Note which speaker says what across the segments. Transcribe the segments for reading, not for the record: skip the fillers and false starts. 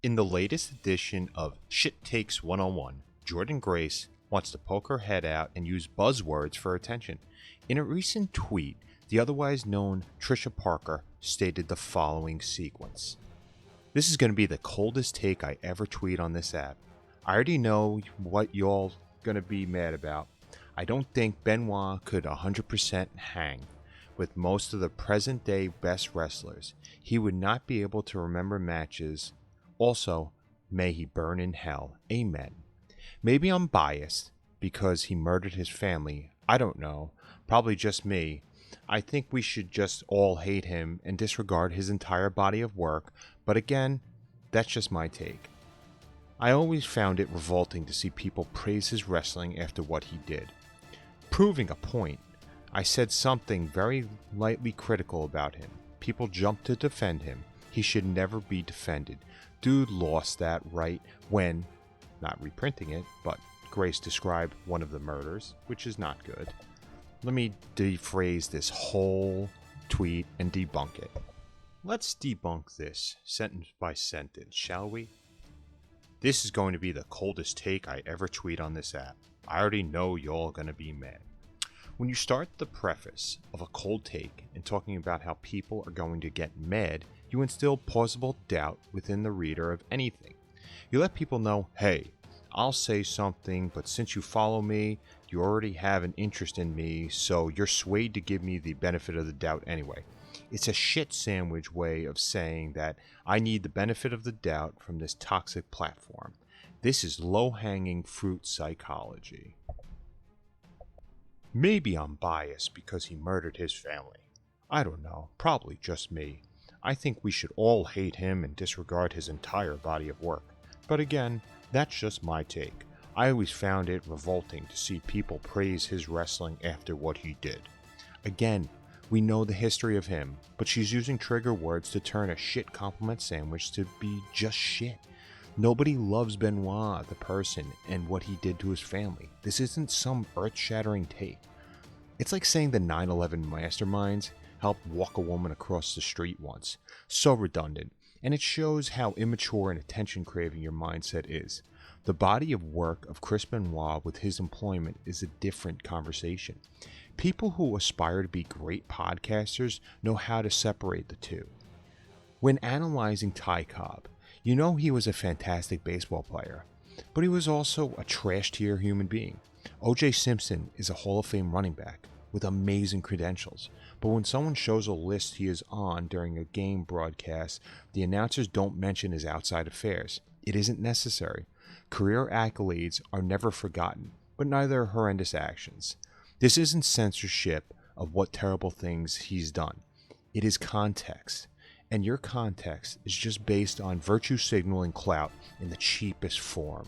Speaker 1: In the latest edition of Shit Takes 101, Jordynne Grace wants to poke her head out and use buzzwords for attention. In a recent tweet, the otherwise known Trisha Parker stated the following sequence. This is going to be the coldest take I ever tweet on this app. I already know what y'all going to be mad about. I don't think Benoit could 100% hang with most of the present day best wrestlers. He would not be able to remember matches. Also, may he burn in hell. Amen. Maybe I'm biased because he murdered his family. I don't know. Probably just me. I think we should just all hate him and disregard his entire body of work. But again, that's just my take. I always found it revolting to see people praise his wrestling after what he did. Proving a point, I said something very lightly critical about him. People jumped to defend him. He should never be defended. Dude lost that right when, not reprinting it, but Grace described one of the murders, which is not good. Let me rephrase this whole tweet and debunk it. Let's debunk this sentence by sentence, shall we? This is going to be the coldest take I ever tweet on this app. I already know y'all gonna be mad. When you start the preface of a cold take and talking about how people are going to get mad, you instill plausible doubt within the reader of anything. You let people know, hey, I'll say something, but since you follow me, you already have an interest in me, so you're swayed to give me the benefit of the doubt anyway. It's a shit sandwich way of saying that I need the benefit of the doubt from this toxic platform. This is low-hanging fruit psychology. Maybe I'm biased because he murdered his family. I don't know, probably just me. I think we should all hate him and disregard his entire body of work. But again, that's just my take. I always found it revolting to see people praise his wrestling after what he did. Again, we know the history of him, but she's using trigger words to turn a shit compliment sandwich to be just shit. Nobody loves Benoit, the person, and what he did to his family. This isn't some earth-shattering take. It's like saying the 9/11 masterminds helped walk a woman across the street once. So redundant, and it shows how immature and attention-craving your mindset is. The body of work of Chris Benoit with his employment is a different conversation. People who aspire to be great podcasters know how to separate the two. When analyzing Ty Cobb, you know he was a fantastic baseball player, but he was also a trash-tier human being. O.J. Simpson is a Hall of Fame running back with amazing credentials, but when someone shows a list he is on during a game broadcast, the announcers don't mention his outside affairs. It isn't necessary. Career accolades are never forgotten, but neither are horrendous actions. This isn't censorship of what terrible things he's done. It is context. And your context is just based on virtue signaling clout in the cheapest form.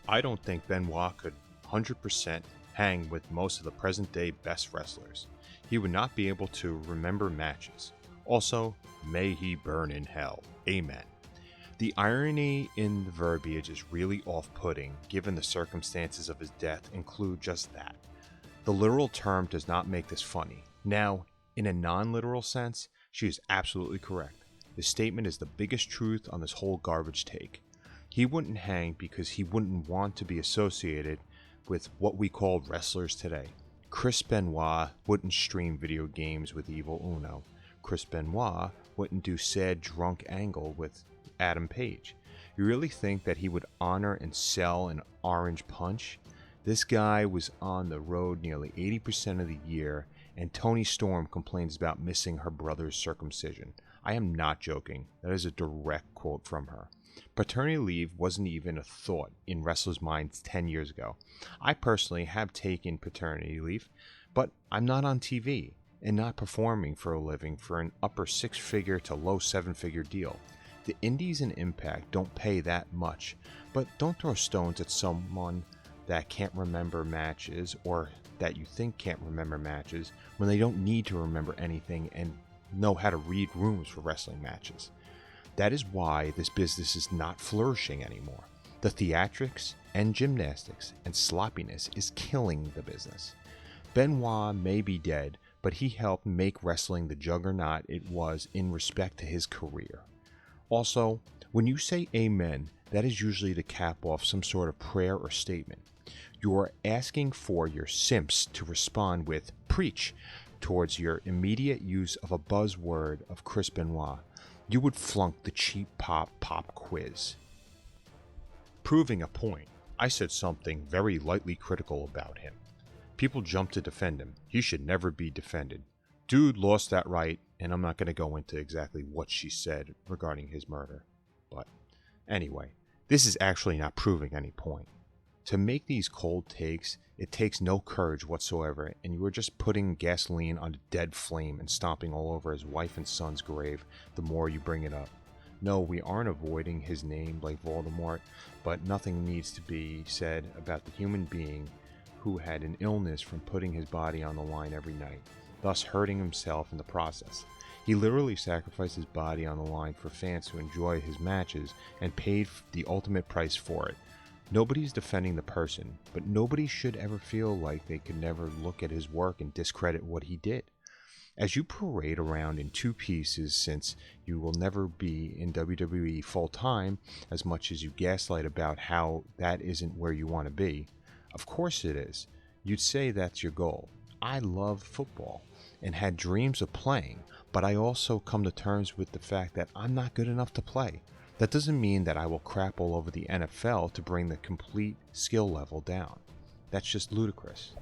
Speaker 1: I don't think Benoit could 100% hang with most of the present day best wrestlers. He would not be able to remember matches. Also, may he burn in hell. Amen. The irony in the verbiage is really off-putting given the circumstances of his death include just that. The literal term does not make this funny. Now, in a non-literal sense, she is absolutely correct. This statement is the biggest truth on this whole garbage take. He wouldn't hang because he wouldn't want to be associated with what we call wrestlers today. Chris Benoit wouldn't stream video games with Evil Uno. Chris Benoit wouldn't do sad drunk angle with Adam Page. You really think that he would honor and sell an orange punch? This guy was on the road nearly 80% of the year, and Toni Storm complains about missing her brother's circumcision. I am not joking. That is a direct quote from her. Paternity leave wasn't even a thought in wrestlers' minds 10 years ago. I personally have taken paternity leave, but I'm not on TV and not performing for a living for an upper six-figure to low seven-figure deal. The indies and Impact don't pay that much, but don't throw stones at someone that can't remember matches or that you think can't remember matches when they don't need to remember anything and know how to read rooms for wrestling matches. That is why this business is not flourishing anymore. The theatrics and gymnastics and sloppiness is killing the business. Benoit may be dead, but he helped make wrestling the juggernaut it was in respect to his career. Also, when you say amen, that is usually to cap off some sort of prayer or statement. You are asking for your simps to respond with preach towards your immediate use of a buzzword of Chris Benoit. You would flunk the cheap pop quiz. Proving a point, I said something very lightly critical about him. People jumped to defend him. He should never be defended. Dude lost that right, and I'm not going to go into exactly what she said regarding his murder. But anyway, this is actually not proving any point. To make these cold takes, it takes no courage whatsoever, and you are just putting gasoline on a dead flame and stomping all over his wife and son's grave the more you bring it up. No, we aren't avoiding his name like Voldemort, but nothing needs to be said about the human being who had an illness from putting his body on the line every night, thus hurting himself in the process. He literally sacrificed his body on the line for fans to enjoy his matches and paid the ultimate price for it. Nobody's defending the person, but nobody should ever feel like they could never look at his work and discredit what he did. As you parade around in two pieces, since you will never be in WWE full-time, as much as you gaslight about how that isn't where you want to be, of course it is. You'd say that's your goal. I love football and had dreams of playing, but I also come to terms with the fact that I'm not good enough to play. That doesn't mean that I will crap all over the NFL to bring the complete skill level down. That's just ludicrous.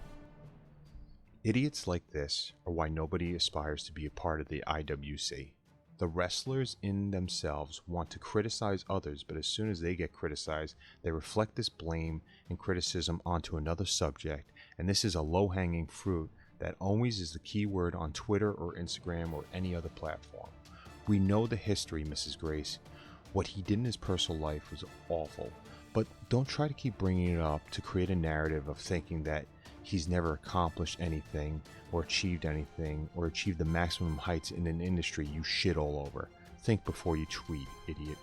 Speaker 1: Idiots like this are why nobody aspires to be a part of the IWC. The wrestlers in themselves want to criticize others, but as soon as they get criticized, they reflect this blame and criticism onto another subject, and this is a low-hanging fruit that always is the key word on Twitter or Instagram or any other platform. We know the history, Mrs. Grace. What he did in his personal life was awful, but don't try to keep bringing it up to create a narrative of thinking that he's never accomplished anything or achieved the maximum heights in an industry you shit all over. Think before you tweet, idiot.